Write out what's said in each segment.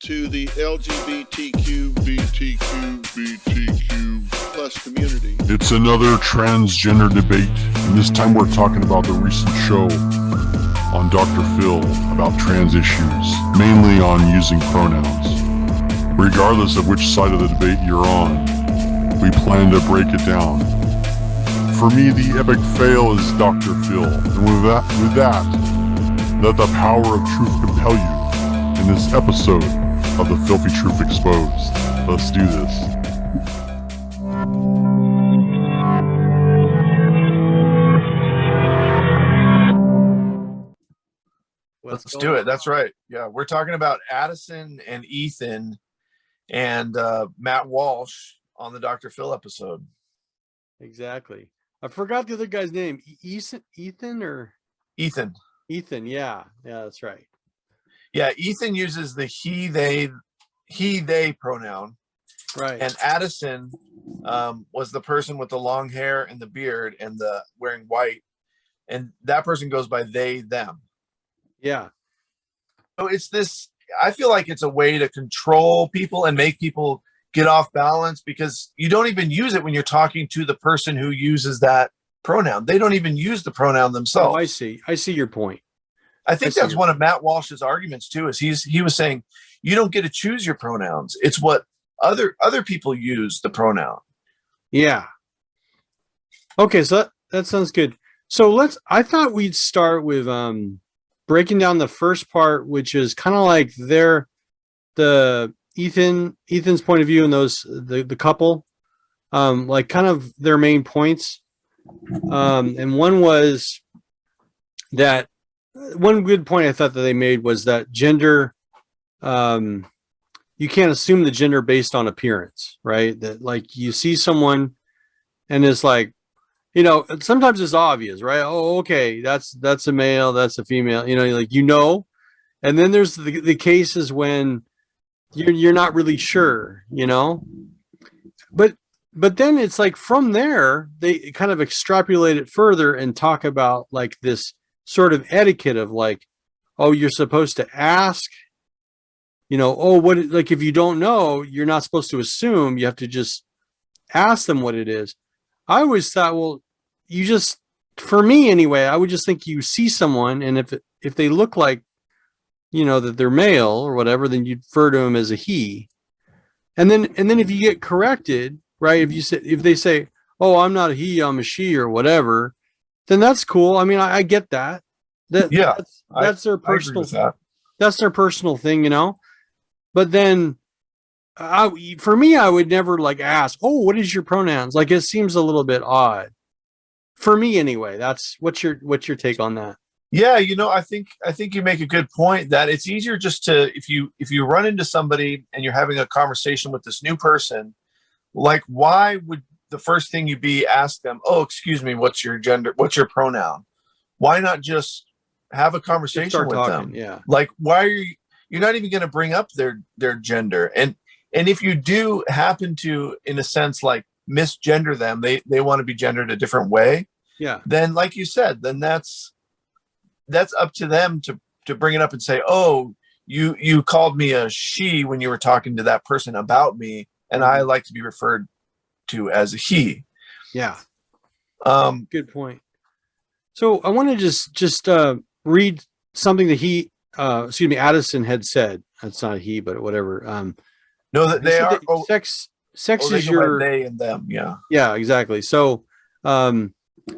to the LGBTQ, BTQ plus community. It's another transgender debate, and this time we're talking about the recent show on Dr. Phil about trans issues, mainly on using pronouns. Regardless of which side of the debate you're on, we plan to break it down. For me, the epic fail is Dr. Phil, and with that, let the power of truth compel you in this episode of The Filthy Truth Exposed. Let's do this. Let's do it. That's right. Yeah, we're talking about Addison and Ethan and Matt Walsh on the Dr. Phil episode. Exactly. I forgot the other guy's name. Ethan. Ethan. Yeah, that's right. Yeah, Ethan uses the he, they pronoun. Right. And Addison was the person with the long hair and the beard and the wearing white. And that person goes by they, them. Yeah. So it's this, I feel like it's a way to control people and make people get off balance, because you don't even use it when you're talking to the person who uses that pronoun. They don't even use the pronoun themselves. Oh, I see your point. I think that's one of Matt Walsh's arguments too, is he was saying you don't get to choose your pronouns. It's what other people use the pronoun. Yeah. Okay, so that sounds good. So I thought we'd start with breaking down the first part, which is kind of like Ethan's point of view and the couple, like kind of their main points. And one was that one good point I thought that they made was that gender, you can't assume the gender based on appearance, right? That like you see someone and it's like, sometimes it's obvious, right? Oh, okay, that's a male, that's a female, and then there's the cases when you're not really sure, but then it's like from there they kind of extrapolate it further and talk about like this sort of etiquette of like, oh, you're supposed to ask, like if you don't know, you're not supposed to assume, you have to just ask them what it is. I always thought, well, for me anyway, I would just think you see someone, and if they look like, that they're male or whatever, then you'd refer to them as a he. And then if you get corrected, right? If they say, oh, I'm not a he, I'm a she or whatever, then that's cool. I mean, I get that. That's their personal. That's their personal thing, But then, for me, I would never like ask, oh, what is your pronouns? Like it seems a little bit odd. For me, anyway. That's what's your take on that? Yeah, I think you make a good point that it's easier just to if you run into somebody and you're having a conversation with this new person, like why would the first thing you be ask them, oh, excuse me, what's your gender? What's your pronoun? Why not just have a conversation with them? Yeah. Like why are you're not even going to bring up their gender? And if you do happen to, in a sense, like misgender them, they want to be gendered a different way. Yeah. Then, like you said, then that's up to them to bring it up and say, oh, you called me a she when you were talking to that person about me, and I like to be referred to as a he. Yeah. Good point. So I want to just read something that Addison had said. That's not a he, but whatever. No, that they are sex is your they and them. Yeah. Yeah, exactly. So,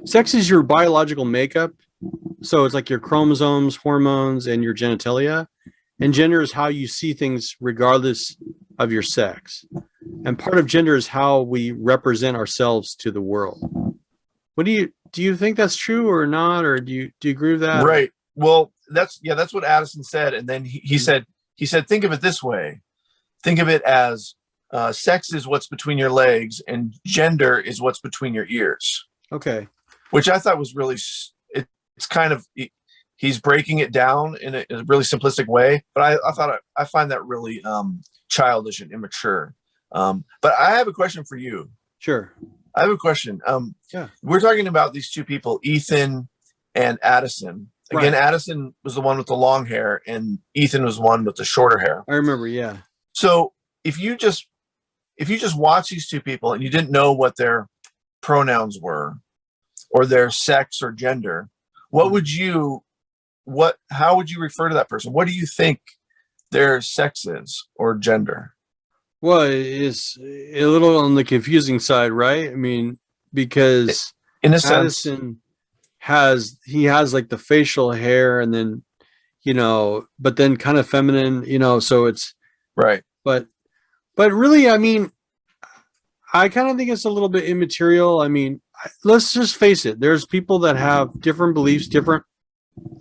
sex is your biological makeup. So it's like your chromosomes, hormones, and your genitalia. And gender is how you see things regardless of your sex. And part of gender is how we represent ourselves to the world. What do you think that's true or not? Or do you agree with that? Right. Well, that's what Addison said. And then he said, think of it this way. Think of it as sex is what's between your legs and gender is what's between your ears. Okay. Which I thought was really, it's kind of, he's breaking it down in a really simplistic way, but I find that really childish and immature. But I have a question for you. Sure. I have a question. Yeah. We're talking about these two people, Ethan and Addison. Again, Right. Addison was the one with the long hair, and Ethan was the one with the shorter hair. I remember. Yeah. So if you just watch these two people and you didn't know what their pronouns were or their sex or gender, how would you refer to that person? What do you think their sex is or gender? Well, it's a little on the confusing side, right? I mean, because In a sense, Addison has like the facial hair, and then but then kind of feminine, so it's right. but really, I mean, I kind of think it's a little bit immaterial. I mean, let's just face it. There's people that have different beliefs, different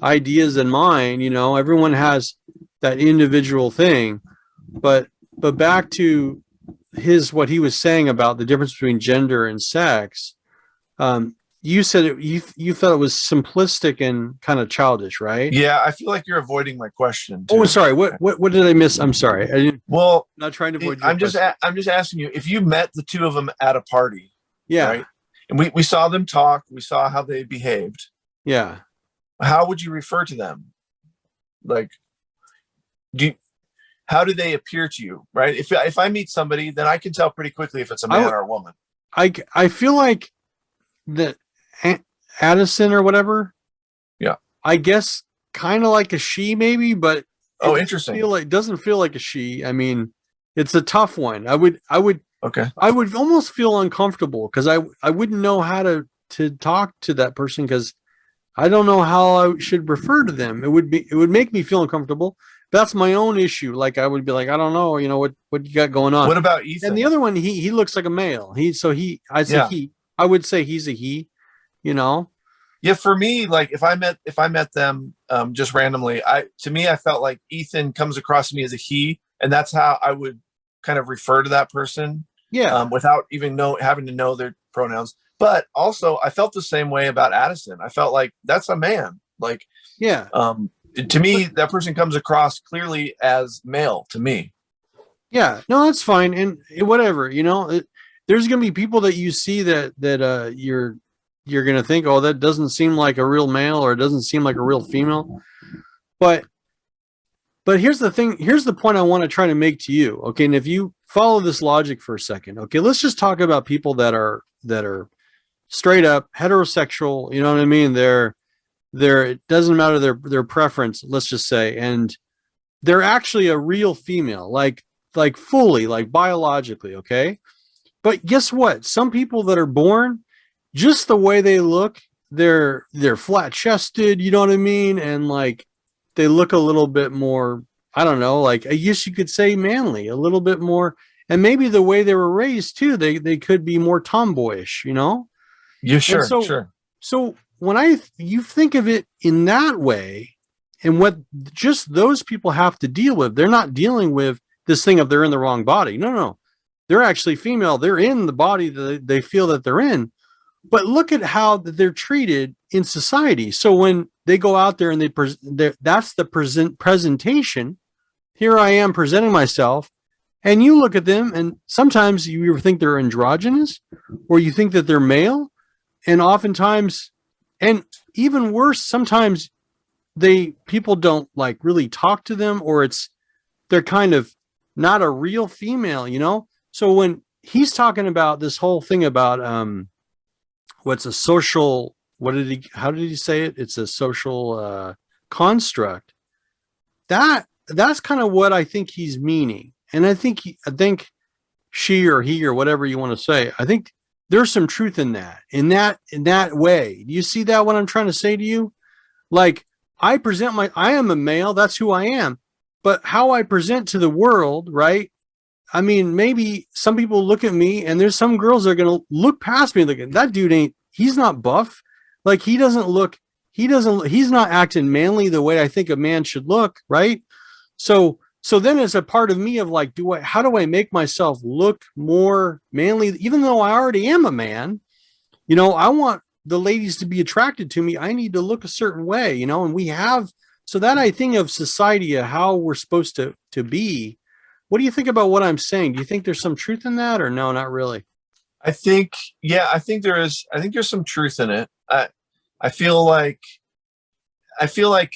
ideas than mine. Everyone has that individual thing. But back to what he was saying about the difference between gender and sex. You said you thought it was simplistic and kind of childish, right? Yeah, I feel like you're avoiding my question too. Oh, sorry. What did I miss? I'm sorry. I didn't. Well, Not trying to avoid your I'm just asking you, if you met the two of them at a party, Yeah. right? And we saw them talk, we saw how they behaved. Yeah. How would you refer to them? Like, how do they appear to you, right? If I meet somebody, then I can tell pretty quickly if it's a man or a woman. I feel like that Addison or whatever. Yeah. I guess kind of like a she maybe, but Interesting. Doesn't feel like a she. I mean, it's a tough one. I would Okay. I would almost feel uncomfortable because I wouldn't know how to talk to that person because I don't know how I should refer to them. It would make me feel uncomfortable. That's my own issue. Like I would be like, I don't know, what you got going on. What about Ethan? And the other one, he looks like a male. I would say he's a he, Yeah, for me, like if I met them just randomly, I felt like Ethan comes across to me as a he, and that's how I would kind of refer to that person. Yeah. Without even having to know their pronouns. But also, I felt the same way about Addison. I felt like that's a man. Like, yeah. To me, that person comes across clearly as male to me. Yeah, no, that's fine. And whatever, there's going to be people that you see that you're going to think, oh, that doesn't seem like a real male or it doesn't seem like a real female. But here's the thing. Here's the point I want to try to make to you. Okay. And if you follow this logic for a second, okay, let's just talk about people that are straight up heterosexual. You know what I mean? It doesn't matter their preference, let's just say, and they're actually a real female, like fully, like biologically, okay? But guess what? Some people that are born, just the way they look, they're flat chested, you know what I mean? And like they look a little bit more, I don't know, like I guess you could say manly, a little bit more, and maybe the way they were raised too, they could be more tomboyish, Yeah, sure, sure. So when you think of it in that way, and what just those people have to deal with, they're not dealing with this thing of they're in the wrong body. No. They're actually female. They're in the body that they feel that they're in. But look at how they're treated in society. So when they go out there and that's the presentation. Here I am presenting myself, and you look at them, and sometimes you think they're androgynous, or you think that they're male, and oftentimes, and even worse, sometimes people don't like really talk to them, or they're kind of not a real female, So when he's talking about this whole thing about what's a social, how did he say it? It's a social construct. That's kind of what I think he's meaning. And I think she or he or whatever you want to say, I think there's some truth in that way. Do you see that what I'm trying to say to you? Like I am a male, that's who I am. But how I present to the world, right? I mean, maybe some people look at me and there's some girls that are going to look past me like that dude he's not buff. Like he's not acting manly the way I think a man should look, right? So then it's a part of me of like, how do I make myself look more manly, even though I already am a man? I want the ladies to be attracted to me. I need to look a certain way, and we have, so that I think of society, how we're supposed to be. What do you think about what I'm saying? Do you think there's some truth in that, or no, not really? I think there's some truth in it. I feel like I feel like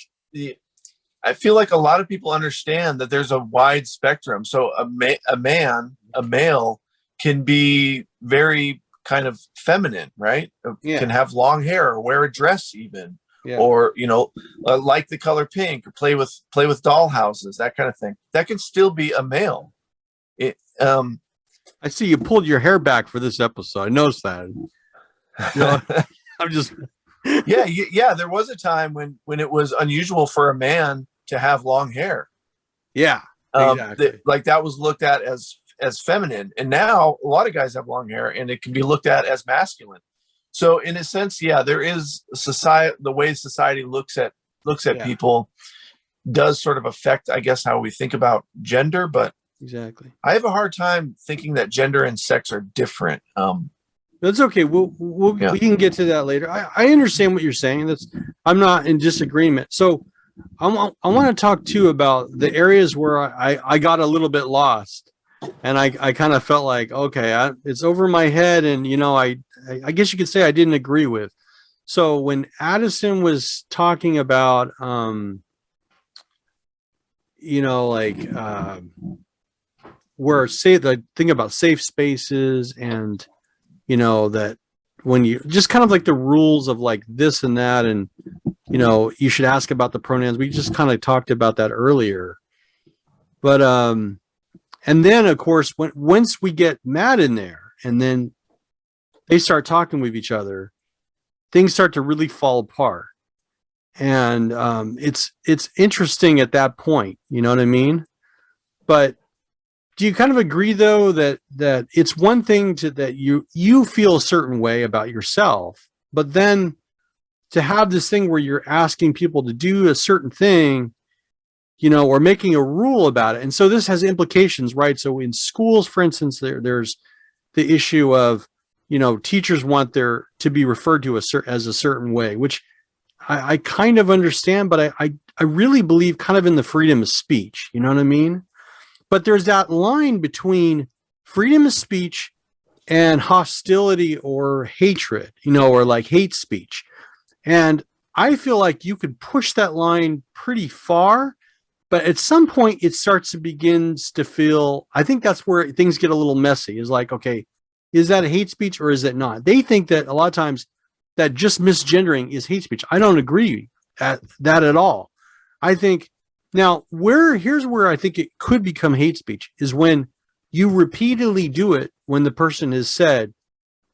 a lot of people understand that there's a wide spectrum. So a male can be very kind of feminine, right? Yeah. Can have long hair or wear a dress even, Yeah. or, like the color pink or play with doll houses, that kind of thing. That can still be a male. I see you pulled your hair back for this episode. I noticed that. I'm just. yeah. There was a time when it was unusual for a man to have long hair. Yeah, exactly. That was looked at as feminine, and now a lot of guys have long hair, and it can be looked at as masculine. So, in a sense, yeah, there is society. The way society looks at people does sort of affect, I guess, how we think about gender. But exactly, I have a hard time thinking that gender and sex are different. That's okay. We can get to that later. I understand what you're saying. I'm not in disagreement. So I want to talk too about the areas where I got a little bit lost, and I kind of felt like, okay, it's over my head, and I guess you could say I didn't agree with. So when Addison was talking about where say the thing about safe spaces, and that when you just kind of like the rules of like this and that, and you should ask about the pronouns. We just kind of talked about that earlier. But and then of course once we get Matt in there, and then they start talking with each other, things start to really fall apart. And it's interesting at that point, you know what I mean? But do you kind of agree though that it's one thing that you feel a certain way about yourself, but then to have this thing where you're asking people to do a certain thing, or making a rule about it. And so this has implications, right? So in schools, for instance, there's the issue of, teachers want there to be referred to as a certain way, which I kind of understand, but I really believe kind of in the freedom of speech. You know what I mean? But there's that line between freedom of speech and hostility or hatred, or like hate speech. And I feel like you could push that line pretty far, but at some point it begins to feel, I think that's where things get a little messy. Is like, okay, is that a hate speech or is it not? They think that a lot of times that just misgendering is hate speech. I don't agree at that at all. I think now here's where I think it could become hate speech is when you repeatedly do it when the person has said,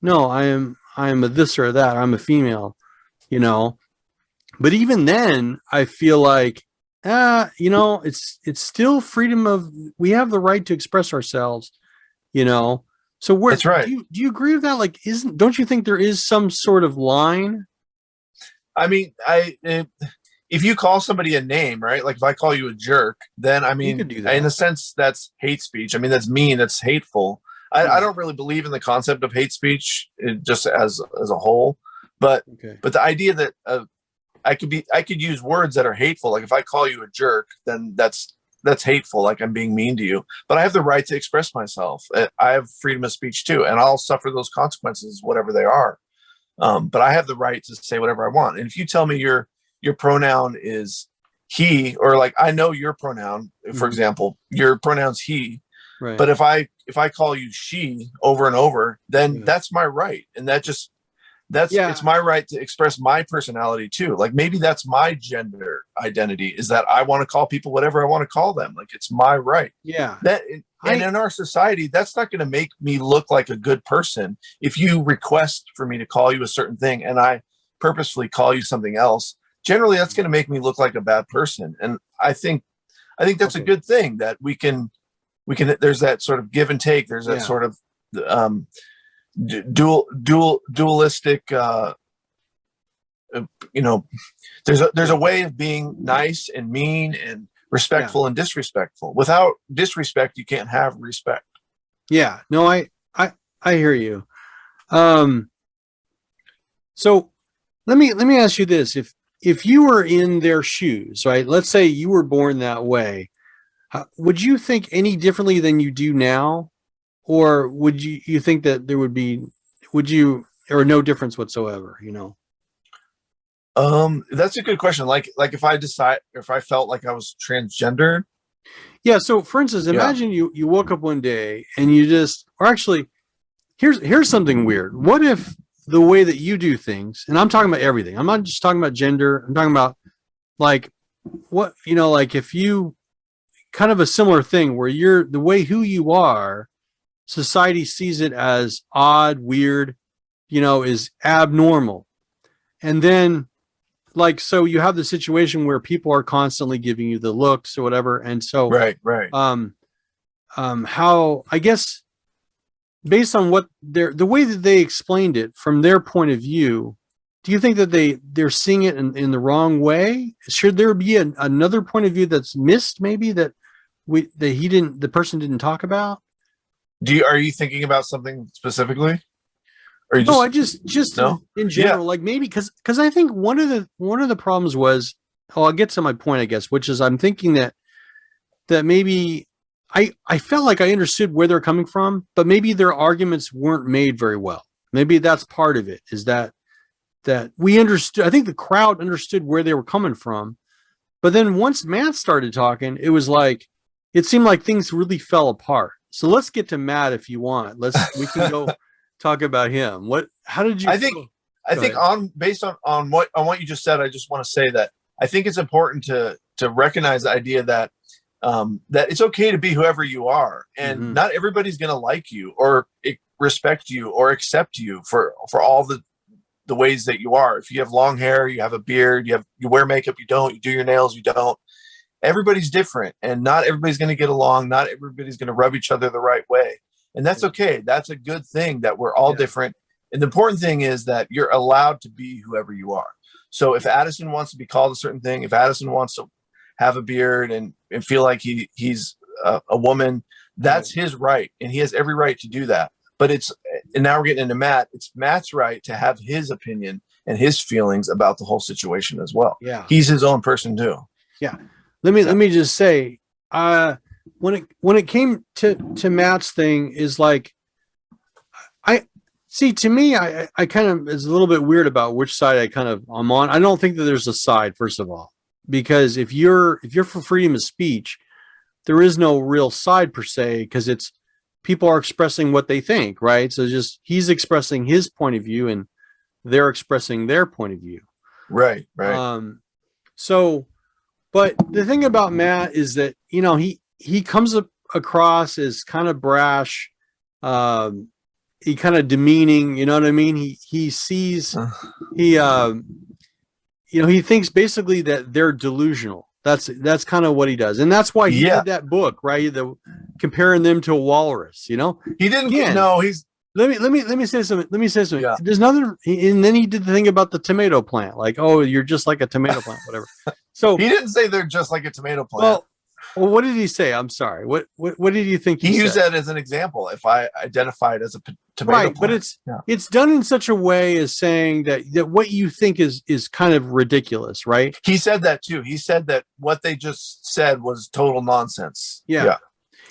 no, I am a this or that, I'm a female, but even then I feel like, it's still freedom of, we have the right to express ourselves, So that's right. Do you agree with that? Like, don't you think there is some sort of line? I mean, if you call somebody a name, right? Like if I call you a jerk, then you could do that. In a sense, that's hate speech. I mean, that's mean, that's hateful. I don't really believe in the concept of hate speech just as a whole, but the idea that I could use words that are hateful. Like if I call you a jerk, then that's hateful. Like I'm being mean to you, but I have the right to express myself. I have freedom of speech too, and I'll suffer those consequences, whatever they are. But I have the right to say whatever I want. And if you tell me your pronoun is he, or like I know your pronoun, for example, your pronoun's he, right. But if I call you she over and over, then that's my right, and it's my right to express my personality too. Like maybe that's my gender identity, is that I want to call people whatever I want to call them. Like it's my right. Yeah. And in our society, that's not going to make me look like a good person. If you request for me to call you a certain thing and I purposefully call you something else, generally that's going to make me look like a bad person. And I think that's a good thing, that we can, there's that sort of give and take. There's that sort of, dualistic there's a way of being nice and mean and respectful and disrespectful. Without disrespect you can't have respect. I hear you. So let me ask you this. If you were in their shoes, right, let's say you were born that way, would you think any differently than you do now? Or would you think that there would be, or no difference whatsoever, That's a good question. Like if I felt like I was transgender. Yeah. So for instance, imagine you woke up one day and you just, or actually, here's something weird. What if the way that you do things, and I'm talking about everything. I'm not just talking about gender. I'm talking about like what, like if you kind of a similar thing where you're the way who you are, society sees it as odd, weird, is abnormal. And then so you have the situation where people are constantly giving you the looks or whatever. And so, right. How, I guess, based on what the way that they explained it from their point of view, do you think that they're seeing it in the wrong way? Should there be another point of view that's missed, maybe that the person didn't talk about? Are you thinking about something specifically? Or no, I just no? in general, like maybe because I think one of the problems was, I'll get to my point, I guess, which is I'm thinking that maybe I felt like I understood where they're coming from, but maybe their arguments weren't made very well. Maybe that's part of it, is that we understood. I think the crowd understood where they were coming from, but then once Matt started talking, it was like it seemed like things really fell apart. So let's get to Matt if you want. We can go talk about him. How did you? I think based on what you just said, I just want to say that I think it's important to recognize the idea that that it's okay to be whoever you are, and not everybody's going to like you or respect you or accept you for all the ways that you are. If you have long hair, you have a beard, you wear makeup, you don't, you do your nails, you don't. Everybody's different, and not everybody's going to get along. Not everybody's going to rub each other the right way. And that's okay. That's a good thing that we're all different. And the important thing is that you're allowed to be whoever you are. So if Addison wants to be called a certain thing, if Addison wants to have a beard and feel like he's a woman, that's his right. And he has every right to do that. But and now we're getting into Matt. It's Matt's right to have his opinion and his feelings about the whole situation as well. Yeah. He's his own person too. Yeah. Let me just say, when it came to Matt's thing, is like, to me, I kind of is a little bit weird about which side I'm on. I don't think that there's a side, first of all, because if you're for freedom of speech, there is no real side per se, because it's people are expressing what they think, right? So just he's expressing his point of view and they're expressing their point of view. Right. So, but the thing about Matt is that, he comes across as kind of brash, he kind of demeaning, you know what I mean? He sees, he thinks basically that they're delusional. That's kind of what he does. And that's why he did that book, right? Comparing them to a walrus, He didn't he's let me say something. Yeah. There's another, and then he did the thing about the tomato plant, like, oh, you're just like a tomato plant, whatever. So he didn't say they're just like a tomato plant. Well, what did he say? I'm sorry. What did you think he used that as an example? If I identified as a tomato plant. But it's done in such a way as saying that what you think is kind of ridiculous, right? He said that too. He said that what they just said was total nonsense. Yeah.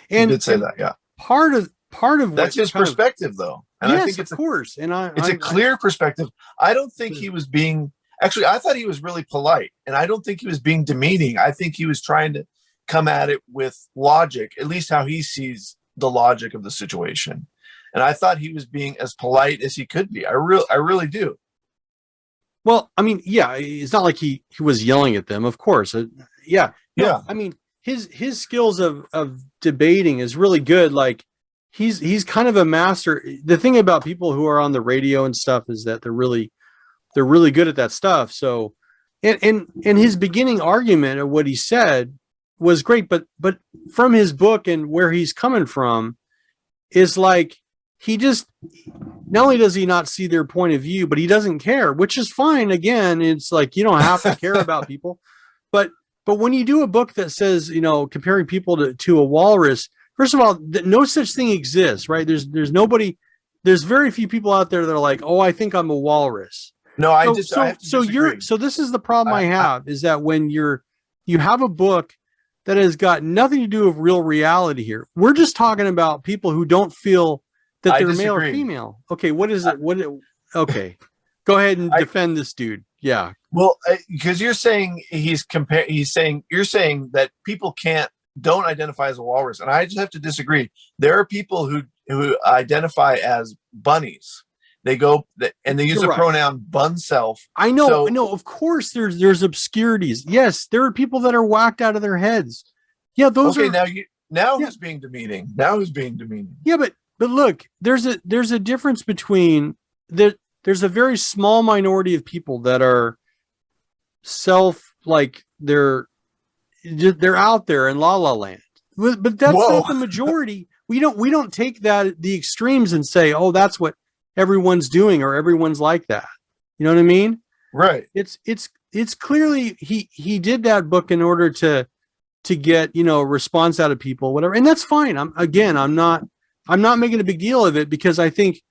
And he did say that. Yeah. Part of that's his perspective, though. And yes, I think of course. And it's a clear perspective. I don't think he was being. Actually, I thought he was really polite, and I don't think he was being demeaning. I think he was trying to come at it with logic, at least how he sees the logic of the situation. And I thought he was being as polite as he could be. I really do. Well, I mean, yeah, it's not like he was yelling at them, of course. Yeah. I mean, his skills of debating is really good. Like he's kind of a master. The thing about people who are on the radio and stuff is that they're really good at that stuff. So, and his beginning argument of what he said was great, but from his book and where he's coming from is like, he just, not only does he not see their point of view, but he doesn't care, which is fine. Again, it's like, you don't have to care about people, but when you do a book that says, comparing people to a walrus, first of all, no such thing exists, right? There's very few people out there that are like, oh, I think I'm a walrus. No, so this is the problem I have, is that when you have a book that has got nothing to do with real reality here. We're just talking about people who don't feel that they're male or female. Okay, what is it? Okay, go ahead and defend this dude. Yeah. Well, because you're saying you're saying that people don't identify as a walrus, and I just have to disagree. There are people who identify as bunnies. They go and they use You're the right. pronoun bun self. I know, So- I know. Of course, there's obscurities. Yes, there are people that are whacked out of their heads. Yeah, those okay, are. now Yeah. who's being demeaning? Now who's being demeaning? Yeah, but look, there's a difference between there's a very small minority of people that are they're out there in la la land, but that's Whoa. not the majority. We don't take that the extremes and say, oh, that's what everyone's doing or everyone's like that. You know what I mean? Right. It's clearly he did that book in order to get, you know, a response out of people, whatever, and that's fine. I'm not making a big deal of it, because I think,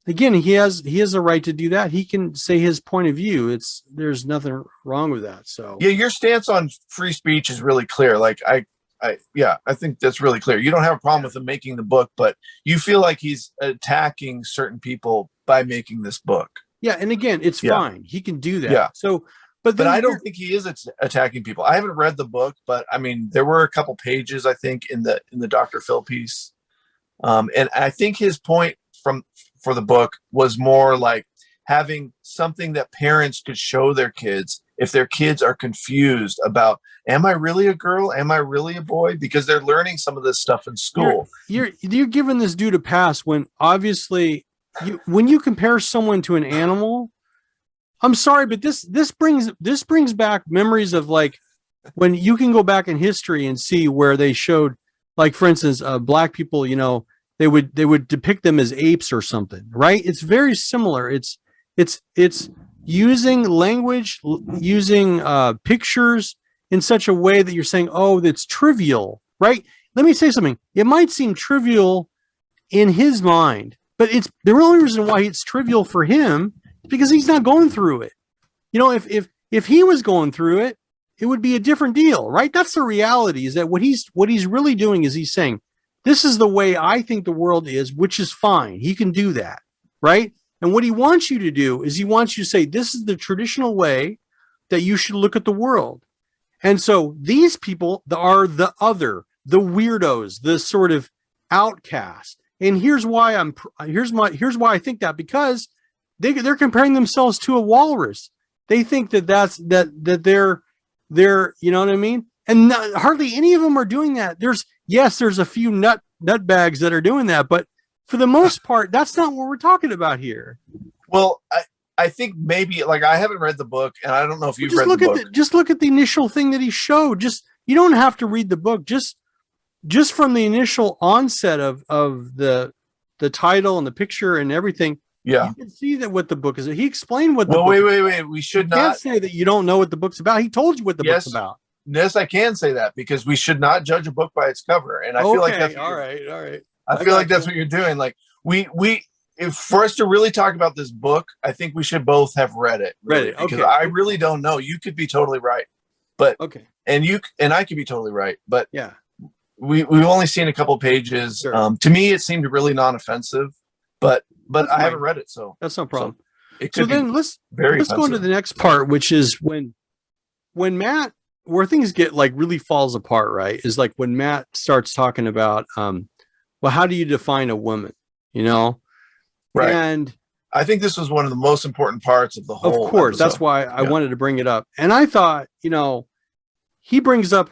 again, he has a right to do that. He can say his point of view. There's nothing wrong with that. So Yeah, your stance on free speech is really clear. Like I think that's really clear. You don't have a problem with him making the book, but you feel like he's attacking certain people by making this book. yeah, and again, it's fine. He can do that. Yeah. So, but I don't think he is attacking people. I haven't read the book, but I mean, there were a couple pages, I think, in the Dr. Phil piece, and I think his point for the book was more like having something that parents could show their kids if their kids are confused about, am I really a girl? Am I really a boy? Because they're learning some of this stuff in school. You're giving this dude a pass when obviously when you compare someone to an animal. I'm sorry, but this brings back memories of, like, when you can go back in history and see where they showed, like, for instance, black people, you know, they would depict them as apes or something, right? It's very similar. It's using language, using pictures in such a way that you're saying, oh, that's trivial, right? Let me say something. It might seem trivial in his mind, but it's the only reason why it's trivial for him is because he's not going through it. You know, if he was going through it, it would be a different deal, right? That's the reality, is that what he's really doing is he's saying, this is the way I think the world is, which is fine. He can do that, right? And what he wants you to do is he wants you to say, this is the traditional way that you should look at the world. And so these people are the other, the weirdos, the sort of outcasts. And here's why I think that, because they're comparing themselves to a walrus. They think that they're, you know what I mean? And hardly any of them are doing that. There's a few nutbags that are doing that, but for the most part, that's not what we're talking about here. Well, I think maybe, like, I haven't read the book, and I don't know if you've read the book. Just look at the initial thing that he showed. You don't have to read the book. Just from the initial onset of the title and the picture and everything. Yeah, you can see that what the book is. He explained what. Well, wait. We should not can't say that you don't know what the book's about. He told you what the book's about. Yes, I can say that, because we should not judge a book by its cover, and I feel like that's all right. I feel like that's what you're doing. Like if for us to really talk about this book, I think we should both have read it. Read it, okay. Because I really don't know. You could be totally right, but okay, and I could be totally right, but yeah, we've only seen a couple pages. Sure. To me, it seemed really non-offensive, but I haven't read it, so that's no problem. So then let's offensive. go into the next part, which is when Matt, where things get like really falls apart, right? Is like when Matt starts talking about, well, how do you define a woman? You know, right? And I think this was one of the most important parts of the whole. Of course, episode. That's why I wanted to bring it up. And I thought, you know, he brings up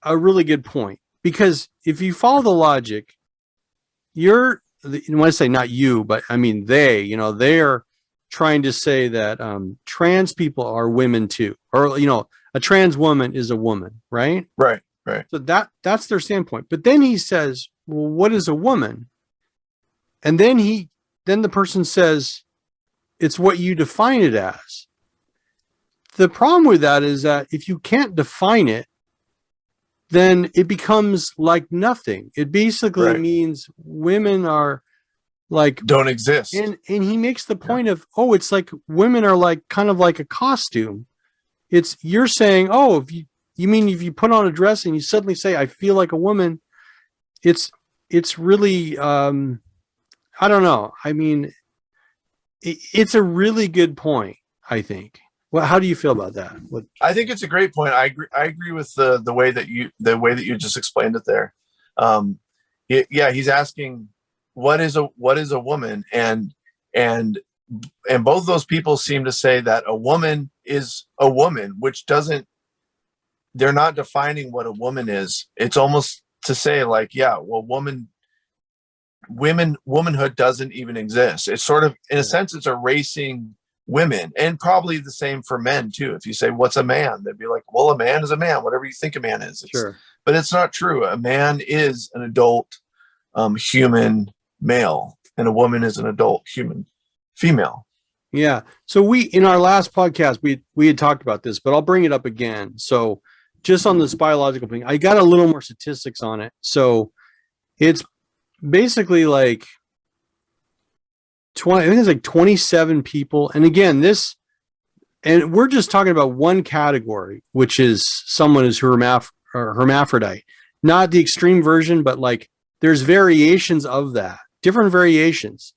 a really good point, because if you follow the logic, when I say not you, but I mean they, you know, they are trying to say that trans people are women too, or, you know, a trans woman is a woman, right? Right. So that's their standpoint. But then he says, well, what is a woman? And then the person says, it's what you define it as. The problem with that is that if you can't define it, then it becomes like nothing. It basically means women are like don't exist. And he makes the point of, oh, it's like women are like kind of like a costume. You're saying, oh, if you put on a dress and you suddenly say, I feel like a woman, it's really, I don't know. I mean, it's a really good point, I think. Well, how do you feel about that? I think it's a great point. I agree with the way that you just explained it there. He's asking what is a woman, and both those people seem to say that a woman is a woman, which doesn't. They're not defining what a woman is. It's almost to say like, womanhood doesn't even exist. It's sort of, in a sense, it's erasing women, and probably the same for men too. If you say, what's a man? They'd be like, well, a man is a man, whatever you think a man is. Sure. But it's not true. A man is an adult human male, and a woman is an adult human female. Yeah. So we, in our last podcast, we had talked about this, but I'll bring it up again. So just on this biological thing, I got a little more statistics on it. So it's basically like 20, I think it's like 27 people. And again, and we're just talking about one category, which is someone who's hermaphrodite, not the extreme version, but like there's variations of that, different variations.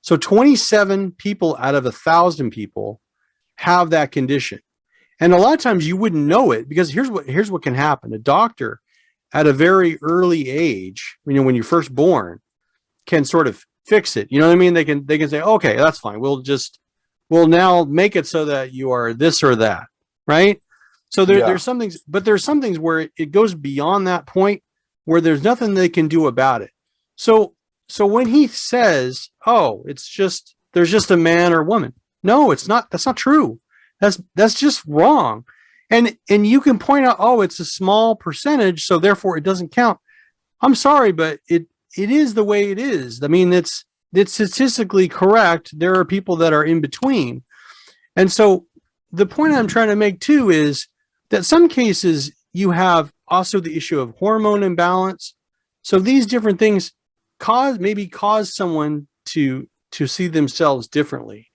So 27 people out of 1,000 people have that condition. And a lot of times you wouldn't know it, because here's what can happen. A doctor at a very early age, when you're first born, can sort of fix it. You know what I mean? They can say, okay, that's fine. We'll now make it so that you are this or that. Right. So there's some things, but there's some things where it goes beyond that point where there's nothing they can do about it. So when he says, oh, there's just a man or woman. No, it's not. That's not true. That's just wrong. And you can point out, oh, it's a small percentage, so therefore it doesn't count. I'm sorry, but it is the way it is. I mean, it's statistically correct. There are people that are in between. And so the point I'm trying to make too is that some cases you have also the issue of hormone imbalance. So these different things cause someone to see themselves differently.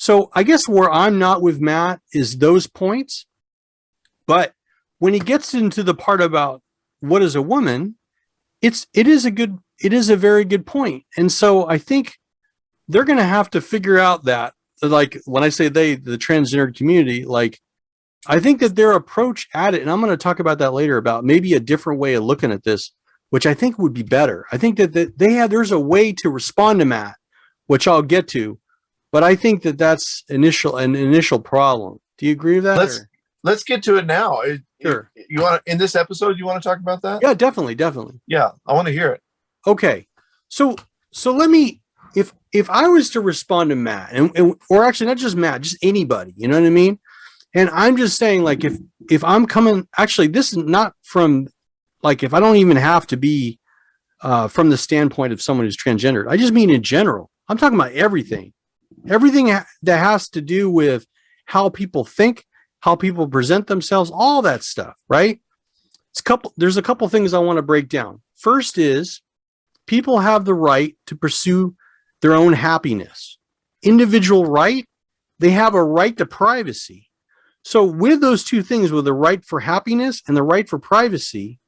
So I guess where I'm not with Matt is those points. But when he gets into the part about what is a woman, it is a very good point. And so I think they're going to have to figure out that, like, when I say the transgender community, like, I think that their approach at it, and I'm going to talk about that later, about maybe a different way of looking at this, which I think would be better. I think that there's a way to respond to Matt, which I'll get to, but I think that's an initial problem. Do you agree with that? Let's get to it now. Sure. You want to, in this episode, you want to talk about that? Yeah, definitely. Yeah, I want to hear it. Okay. So let me, if I was to respond to Matt, or actually not just Matt, just anybody, you know what I mean? And I'm just saying, like, if I'm coming, actually, this is not from, like, if I don't even have to be from the standpoint of someone who's transgendered, I just mean in general. I'm talking about everything that has to do with how people think, how people present themselves, all that stuff, right? There's a couple things I want to break down. First is people have the right to pursue their own happiness. Individual right, they have a right to privacy. So with those two things, with the right for happiness and the right for privacy,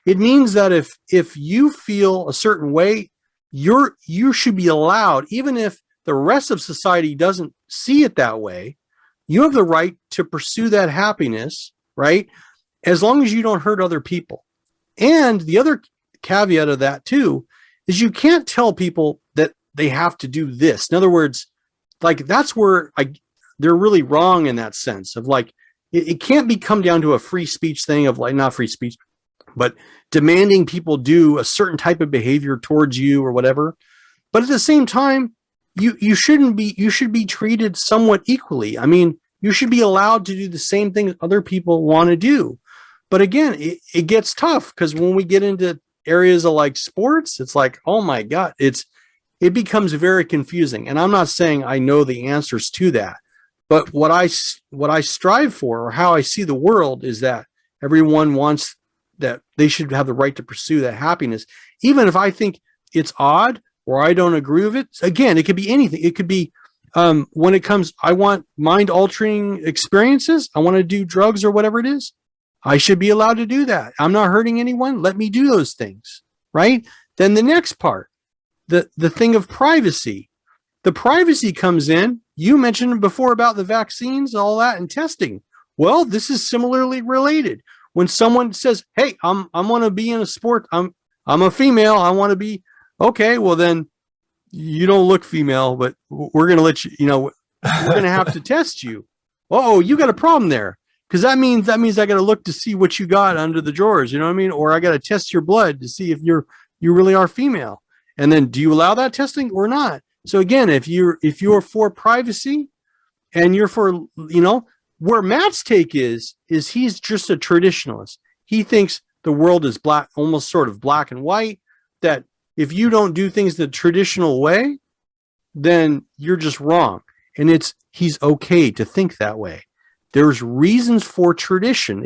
it means that if you feel a certain way, you should be allowed, even if the rest of society doesn't see it that way, you have the right to pursue that happiness, right? As long as you don't hurt other people. And the other caveat of that too is you can't tell people that they have to do this. In other words, like, that's where they're really wrong in that sense of, like, it can't come down to a free speech thing of, like, not free speech, but demanding people do a certain type of behavior towards you or whatever. But at the same time, you should be treated somewhat equally. I mean, you should be allowed to do the same things other people want to do. But again, it gets tough, because when we get into areas of, like, sports, it's like, oh my God, it becomes very confusing. And I'm not saying I know the answers to that, but what I strive for, or how I see the world, is that everyone wants that they should have the right to pursue that happiness, even if I think it's odd or I don't agree with it. Again, it could be anything. It could be when it comes, I want mind-altering experiences. I want to do drugs or whatever it is. I should be allowed to do that. I'm not hurting anyone. Let me do those things, right? Then the next part, the thing of privacy. The privacy comes in you mentioned before about the vaccines, all that, and testing. Well, this is similarly related. When someone says, "Hey, I want to be in a sport. I'm a female. I want to be." Okay, well then you don't look female, but we're going to let you, we're going to have to test you. Oh, you got a problem there. Because that means I got to look to see what you got under the drawers. You know what I mean? Or I got to test your blood to see if you really are female. And then do you allow that testing or not? So again, if you're for privacy and you're for, where Matt's take is he's just a traditionalist. He thinks the world is black, almost sort of black and white, that if you don't do things the traditional way, then you're just wrong. And he's okay to think that way. There's reasons for tradition.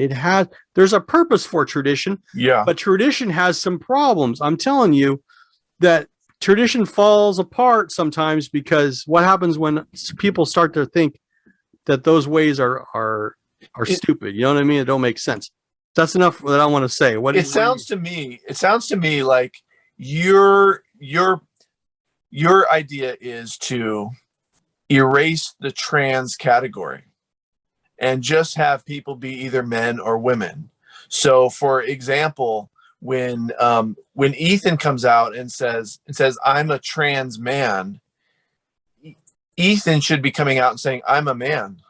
There's a purpose for tradition. Yeah. But tradition has some problems. I'm telling you that tradition falls apart sometimes because what happens when people start to think that those ways are stupid. You know what I mean? It don't make sense. That's enough that I want to say. It sounds to me like your idea is to erase the trans category and just have people be either men or women. So, for example, when Ethan comes out and says, "I'm a trans man," Ethan should be coming out and saying, "I'm a man."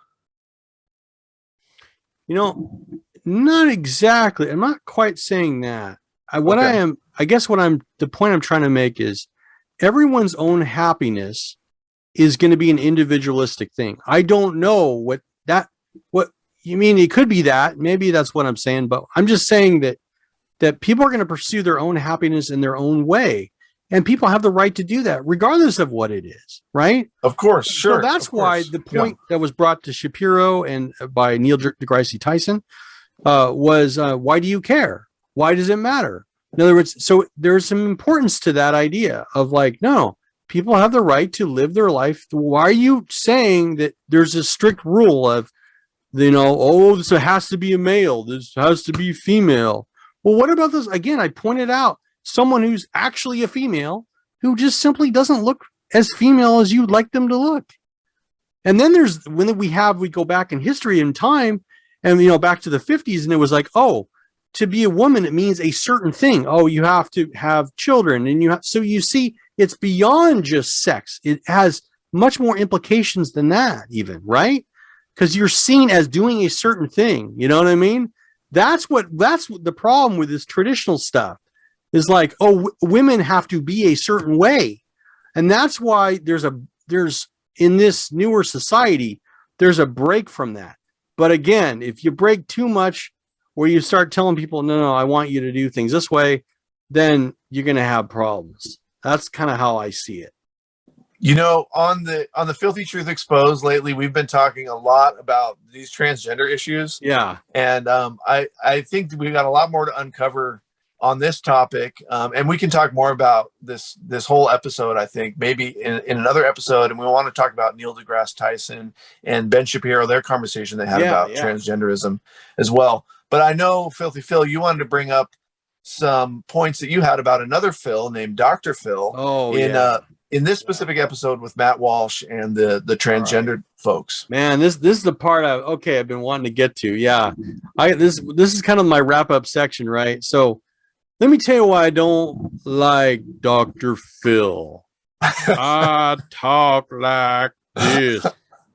Not exactly. I'm not quite saying that. The point I'm trying to make is everyone's own happiness is going to be an individualistic thing. I don't know what you mean. It could be that. Maybe that's what I'm saying, but I'm just saying that people are going to pursue their own happiness in their own way. And people have the right to do that, regardless of what it is, right? Of course, sure. So that's why the point that was brought to Shapiro and by Neil deGrasse Tyson was, why do you care? Why does it matter? In other words, so there's some importance to that idea of no, people have the right to live their life. Why are you saying that there's a strict rule of, this has to be a male, this has to be female? Well, what about this? Again, I pointed out someone who's actually a female who just simply doesn't look as female as you'd like them to look. And then there's when we go back in history and time and, back to the 50s, and it was to be a woman, it means a certain thing. Oh, you have to have children and so you see, it's beyond just sex. It has much more implications than that even, right? Because you're seen as doing a certain thing. You know what I mean? That's what the problem with this traditional stuff is women have to be a certain way. And that's why there's in this newer society, there's a break from that. But again, if you break too much or you start telling people, no, I want you to do things this way, then you're going to have problems. That's kind of how I see it. On the Filthy Truth Exposed lately, we've been talking a lot about these transgender issues. Yeah. And I think we got a lot more to uncover on this topic. And we can talk more about this whole episode, I think, maybe in another episode. And we want to talk about Neil deGrasse Tyson and Ben Shapiro, their conversation they had about transgenderism as well. But I know, Filthy Phil, you wanted to bring up some points that you had about another Phil named Dr. Phil in this specific episode with Matt Walsh and the transgender folks. Man, this is the part I've been wanting to get to. Yeah. This is kind of my wrap up section, right? So let me tell you why I don't like Dr. Phil. I talk like this.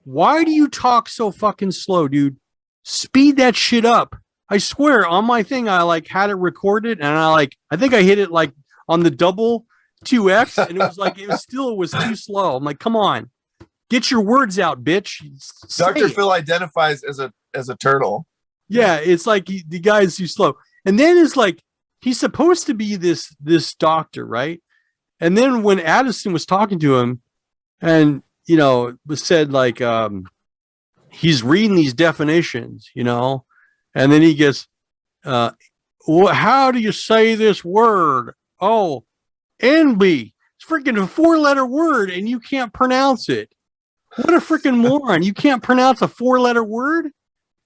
Why do you talk so fucking slow, dude? Speed that shit up. I swear on my thing, I had it recorded and I think I hit it on the double 2x and it was too slow. I'm like, come on, get your words out, bitch. Dr. Phil identifies as a turtle. Yeah. It's the guy is too slow. And then it's he's supposed to be this doctor, right? And then when Addison was talking to him and, was said he's reading these definitions, and then he gets, how do you say this word? Oh, envy. It's freaking a 4-letter word and you can't pronounce it. What a freaking moron. You can't pronounce a 4-letter word?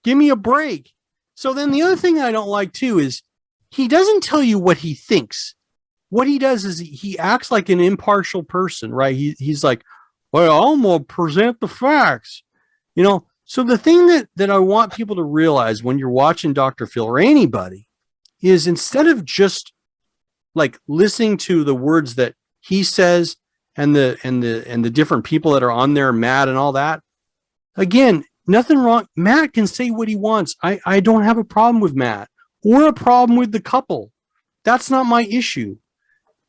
Give me a break. So then the other thing I don't like too is he doesn't tell you what he thinks. What he does is he acts like an impartial person, right? He's like, Well, I'm gonna present the facts. You know, so the thing that I want people to realize when you're watching Dr. Phil or anybody is instead of just like listening to the words that he says and the different people that are on there, Matt and all that, again, nothing wrong. Matt can say what he wants. I don't have a problem with Matt or a problem with the couple. That's not my issue.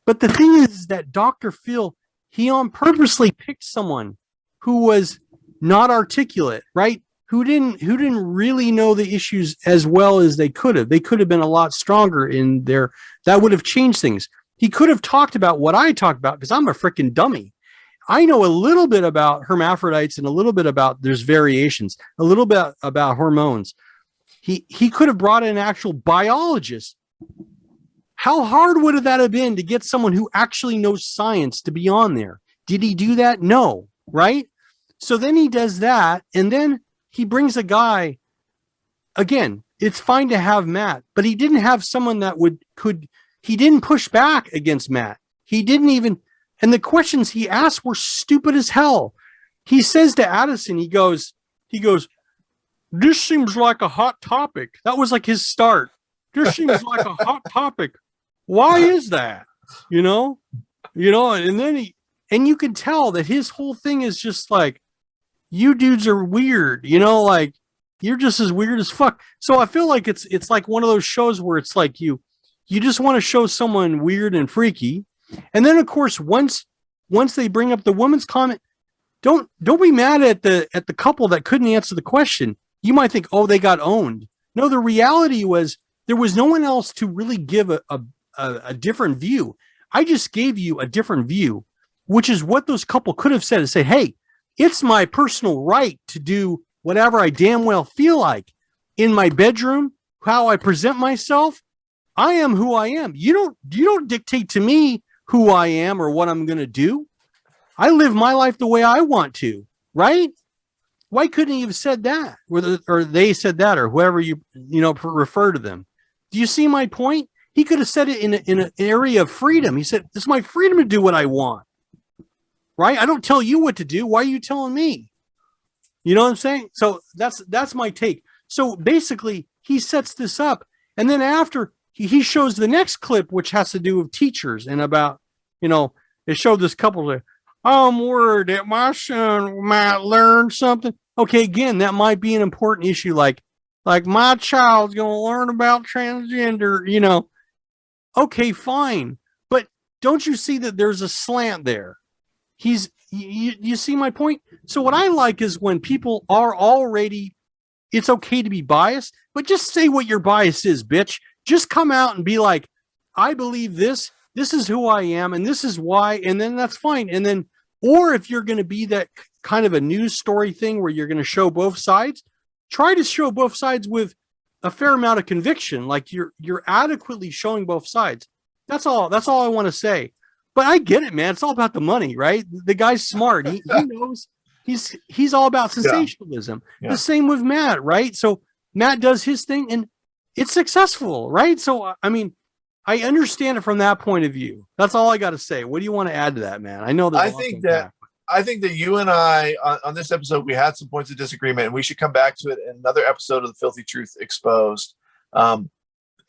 But the thing is that Dr. Phil, he on purposely picked someone who was not articulate, right? Who didn't really know the issues as well as they could have. They could have been a lot stronger in their, that would have changed things. He could have talked about what I talked about because I'm a freaking dummy. I know a little bit about hermaphrodites and a little bit about there's variations, a little bit about hormones. He could have brought in an actual biologist. How hard would that have been to get someone who actually knows science to be on there? Did he do that? No, right? So then he does that, and then he brings a guy. Again, it's fine to have Matt, but he didn't have someone that he didn't push back against Matt. He didn't even, and the questions he asked were stupid as hell. He says to Addison, he goes, this seems like a hot topic. That was like his start. This seems like a hot topic. Why is that? You know, and then and you can tell that his whole thing is just like, you dudes are weird, like you're just as weird as fuck. So I feel like it's like one of those shows where it's like you just want to show someone weird and freaky. And then of course, once they bring up the woman's comment, don't be mad at the couple that couldn't answer the question. You might think, oh, they got owned. No, the reality was there was no one else to really give a different view. I just gave you a different view, which is what those couple could have said and say, hey, it's my personal right to do whatever I damn well feel like in my bedroom, how I present myself. I am who I am. You don't dictate to me who I am or what I'm going to do. I live my life the way I want to, right? Why couldn't he have said that? Or they said that, or whoever you refer to them. Do you see my point? He could have said it in an area of freedom. He said, it's my freedom to do what I want. Right? I don't tell you what to do. Why are you telling me? You know what I'm saying? So that's my take. So basically, he sets this up. And then after he shows the next clip, which has to do with teachers and about, it showed this couple that, I'm worried that my son might learn something. Okay, again, that might be an important issue. Like my child's going to learn about transgender, Okay, fine. But don't you see that there's a slant there? You see my point? So what I like is when people are already, it's okay to be biased, but just say what your bias is, bitch. Just come out and be like, I believe this is who I am, and this is why, and then that's fine. And then, or if you're going to be that kind of a news story thing where you're going to show both sides, try to show both sides with a fair amount of conviction, like you're adequately showing both sides. That's all I want to say. But I get it, man. It's all about the money, right? The guy's smart. He knows he's all about sensationalism. Yeah. The same with Matt, right? So Matt does his thing and it's successful, right? So, I mean, I understand it from that point of view. That's all I got to say. What do you want to add to that, man? I know that. I think that you and I on this episode, we had some points of disagreement and we should come back to it in another episode of the Filthy Truth Exposed. And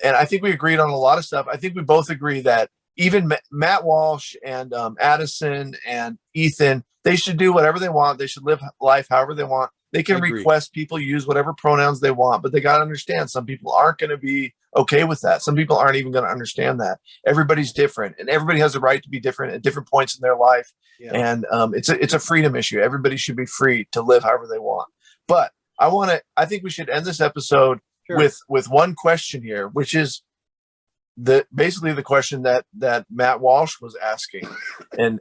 I think we agreed on a lot of stuff. I think we both agree that even Matt Walsh and Addison and Ethan, they should do whatever they want. They should live life however they want. They can request people use whatever pronouns they want, but they got to understand some people aren't going to be okay with that. Some people aren't even going to understand that. Everybody's different, and everybody has a right to be different at different points in their life. Yeah. And it's a freedom issue. Everybody should be free to live however they want. But I think we should end this episode with one question here, which is basically the question that Matt Walsh was asking, and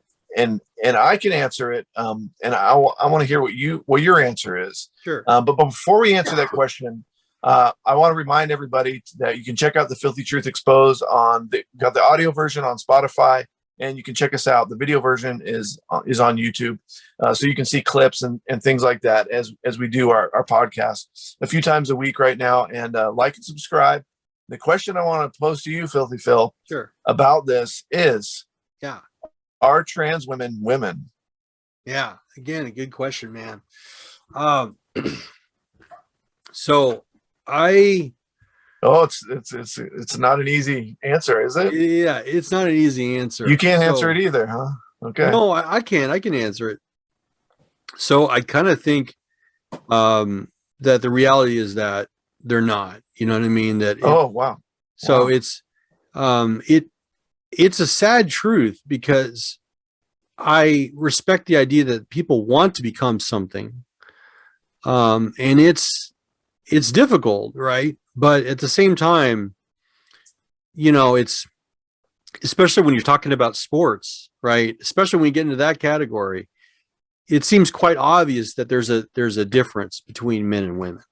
I can answer it. And I want to hear what your answer is. Sure. But before we answer that question, I want to remind everybody that you can check out the Filthy Truth Exposed got the audio version on Spotify, and you can check us out. The video version is on YouTube, so you can see clips and things like that as we do our podcast a few times a week right now. And like and subscribe. The question I want to pose to you, Filthy Phil, about this is, are trans women women? Yeah. Again, a good question, man. Um, so I, Oh, it's not an easy answer, is it? yeah, it's not an easy answer. You can't answer So- it either, huh? Okay. No, I can. I can answer it. So I kind of think that the reality is that they're not. You know what I mean? Oh, wow. So Wow. it's a sad truth, because I respect the idea that people want to become something, and it's difficult, right? But at the same time, it's, especially when you're talking about sports, right? Especially when you get into that category, it seems quite obvious that there's a difference between men and women,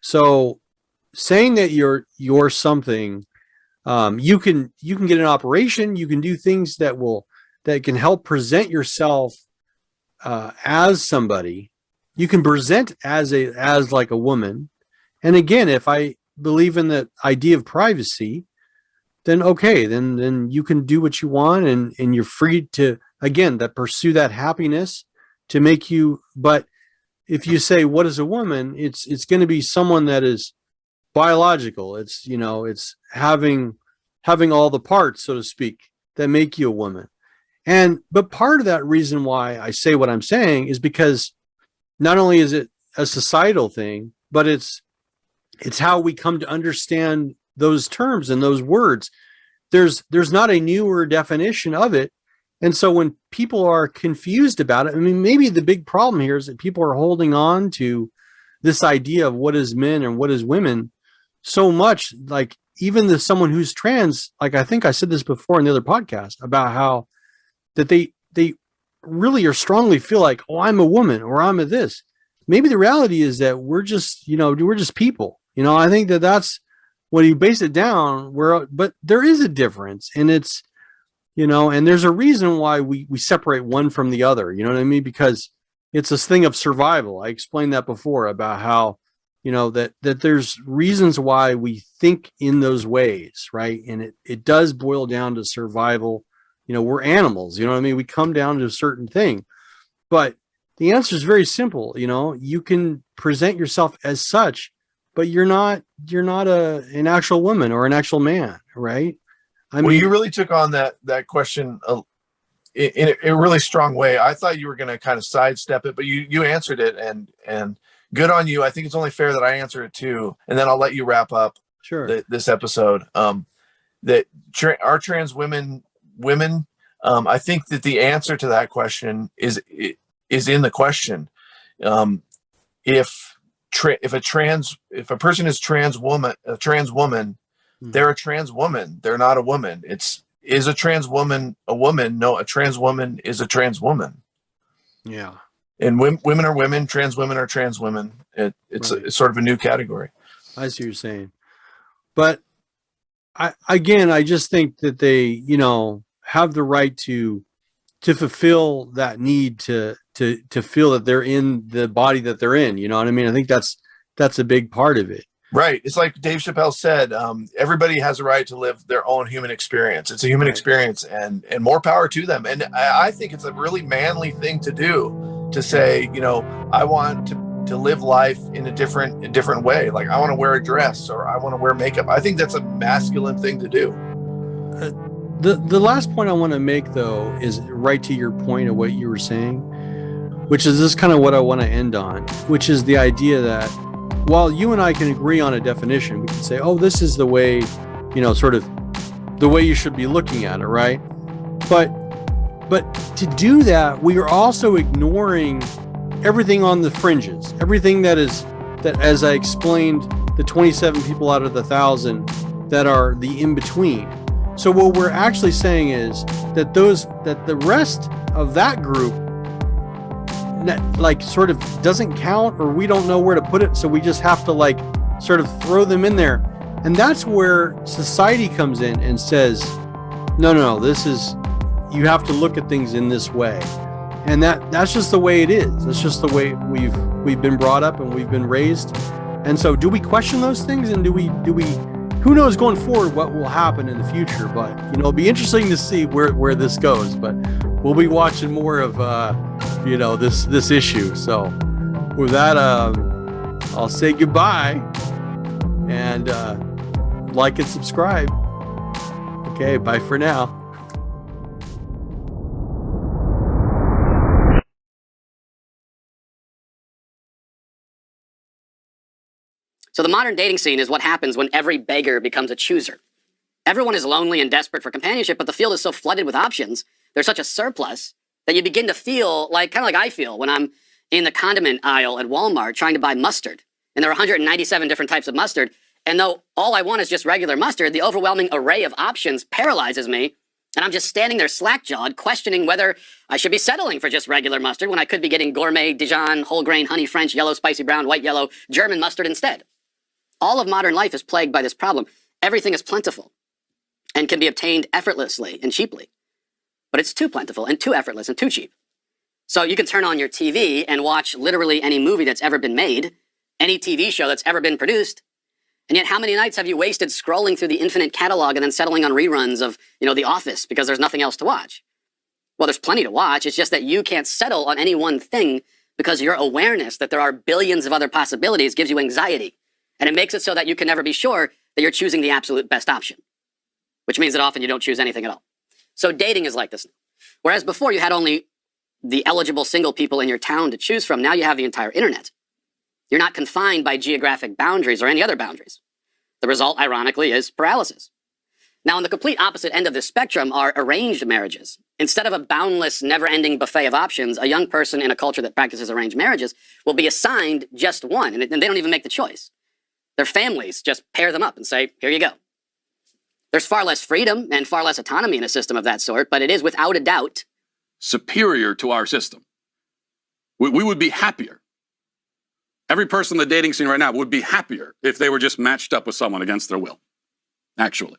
So saying that you're something, you can get an operation, you can do things that can help present yourself as somebody. You can present as like a woman. And again, if I believe in the idea of privacy, then okay, then you can do what you want, and you're free to, again, that pursue that happiness to make you. But if you say, what is a woman, it's going to be someone that is biological. It's it's having all the parts, so to speak, that make you a woman. But part of that reason why I say what I'm saying is because not only is it a societal thing, but it's how we come to understand those terms and those words. There's not a newer definition of it. And so when people are confused about it, I mean, maybe the big problem here is that people are holding on to this idea of what is men and what is women so much. Like, even someone who's trans, like, I think I said this before in the other podcast about how that they really are strongly feel like, oh, I'm a woman or I'm a this. Maybe the reality is that we're just people. I think that's when you base it down, but there is a difference, and it's, and there's a reason why we separate one from the other. You know what I mean? Because it's this thing of survival. I explained that before about how, that there's reasons why we think in those ways, right? And it does boil down to survival. We're animals, you know what I mean? We come down to a certain thing, but the answer is very simple. You can present yourself as such, but you're not an actual woman or an actual man, right? Well, you really took on that question in a really strong way. I thought you were going to kind of sidestep it, but you answered it, and good on you. I think it's only fair that I answer it too, and then I'll let you wrap up this episode. That our trans women, I think that the answer to that question is in the question. If a person is a trans woman, they're a trans woman. They're not a woman. Is a trans woman a woman? No, a trans woman is a trans woman. Yeah. And women are women. Trans women are trans women. It's sort of a new category. I see what you're saying, but I just think that they, have the right to fulfill that need to feel that they're in the body that they're in. You know what I mean? I think that's a big part of it. Right. It's like Dave Chappelle said, everybody has a right to live their own human experience. It's a human experience, and more power to them. And I think it's a really manly thing to do, to say, I want to live life in a different way. Like, I want to wear a dress, or I want to wear makeup. I think that's a masculine thing to do. The last point I want to make, though, is right to your point of what you were saying, which is this kind of what I want to end on, which is the idea that while you and I can agree on a definition, we can say, oh, this is the way, sort of the way you should be looking at it, right? But to do that, we are also ignoring everything on the fringes, everything that, as I explained, the 27 people out of the 1,000 that are the in-between. So what we're actually saying is that the rest of that group, like, sort of doesn't count, or we don't know where to put it, so we just have to, like, sort of throw them in there. And that's where society comes in and says, no, this is, you have to look at things in this way. And that's just the way it is. That's just the way we've been brought up and we've been raised. And so do we question those things, and do we who knows going forward what will happen in the future? But it'll be interesting to see where this goes. But we'll be watching more of this issue. So with that, I'll say goodbye and like and subscribe. Okay, bye for now. So the modern dating scene is what happens when every beggar becomes a chooser. Everyone is lonely and desperate for companionship, but the field is so flooded with options, there's such a surplus that you begin to feel like, kind of like I feel when I'm in the condiment aisle at Walmart trying to buy mustard. And there are 197 different types of mustard. And though all I want is just regular mustard, the overwhelming array of options paralyzes me. And I'm just standing there slack-jawed, questioning whether I should be settling for just regular mustard when I could be getting gourmet, Dijon, whole grain, honey, French, yellow, spicy brown, white, yellow, German mustard instead. All of modern life is plagued by this problem. Everything is plentiful and can be obtained effortlessly and cheaply. But it's too plentiful and too effortless and too cheap. So you can turn on your TV and watch literally any movie that's ever been made, any TV show that's ever been produced. And yet how many nights have you wasted scrolling through the infinite catalog and then settling on reruns of, The Office because there's nothing else to watch? Well, there's plenty to watch. It's just that you can't settle on any one thing because your awareness that there are billions of other possibilities gives you anxiety. And it makes it so that you can never be sure that you're choosing the absolute best option, which means that often you don't choose anything at all. So dating is like this now. Whereas before you had only the eligible single people in your town to choose from, now you have the entire internet. You're not confined by geographic boundaries or any other boundaries. The result, ironically, is paralysis. Now, on the complete opposite end of this spectrum are arranged marriages. Instead of a boundless, never-ending buffet of options, a young person in a culture that practices arranged marriages will be assigned just one, and they don't even make the choice. Their families just pair them up and say, here you go. There's far less freedom and far less autonomy in a system of that sort, but it is without a doubt superior to our system. We would be happier. Every person in the dating scene right now would be happier if they were just matched up with someone against their will, actually.